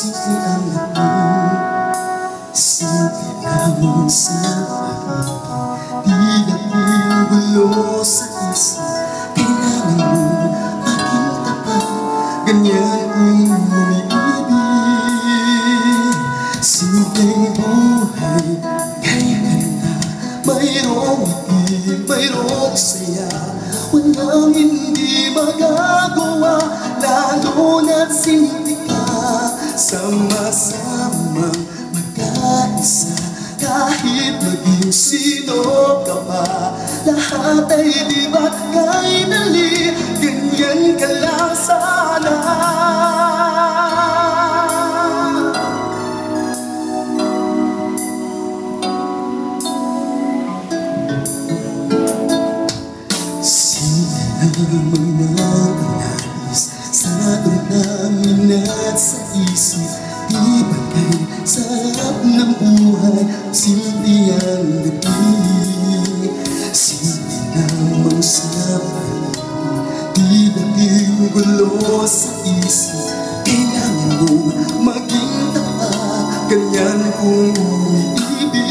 Simple ang lahat, simple lamang sa pag-ibig. Di naging gulo sa isip, kailangan mo maging tapat, ganyan kung umiibig. Simpleng buhay, kaya ganda, mayroong ngiti, mayroong saya. Walang hindi magagawa, lalo na't simple ka. Sama-samang magkaisa, kahit maging sino ka pa. Lahat ay di ba't kay dali, ganyan ka lang sana. Lamang ng nais sa damdamin at sa isip. Di ba kay sarap ng buhay, simple ang gabi. Simple lamang sa pag-ibig, di naging gulo sa isip. Kailangan mo maging tapat, ganyan kung umiibig.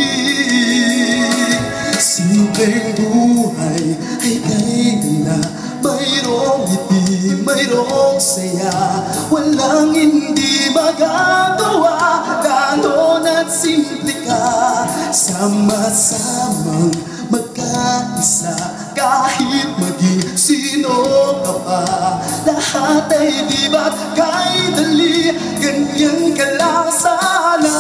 Simpleng buhay ay kay ganda, mayroong ngiti, mayroong saya. Walang hindi magagawa, lalo na't simple ka. Sama-samang magkaisa, kahit maging sino ka pa. Lahat ay di ba't kay dali, ganyan ka lang sana.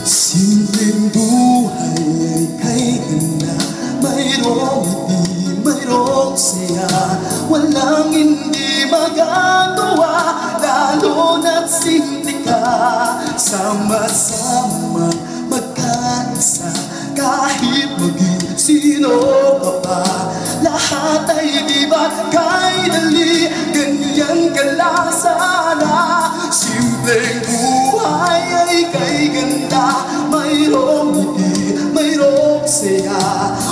Simpleng buhay ay kay ganda, mayroong ngiti, mayroong saya. Walang hindi magagawa, lalo na't simple ka. Sama-sama magkaisa, kahit maging sino ka pa. Lahat ay di ba't kay dali, ganyan ka lang sana. Simpleng buhay ay kay ganda, mayroong ngiti, mayroong saya.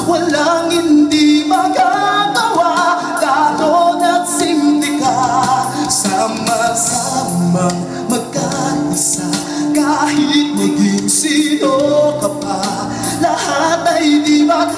Walang hindi magagawa, lalo na't simple ka. Sama-samang magkaisa, kahit maging sino ka pa. Lahat ay di ba't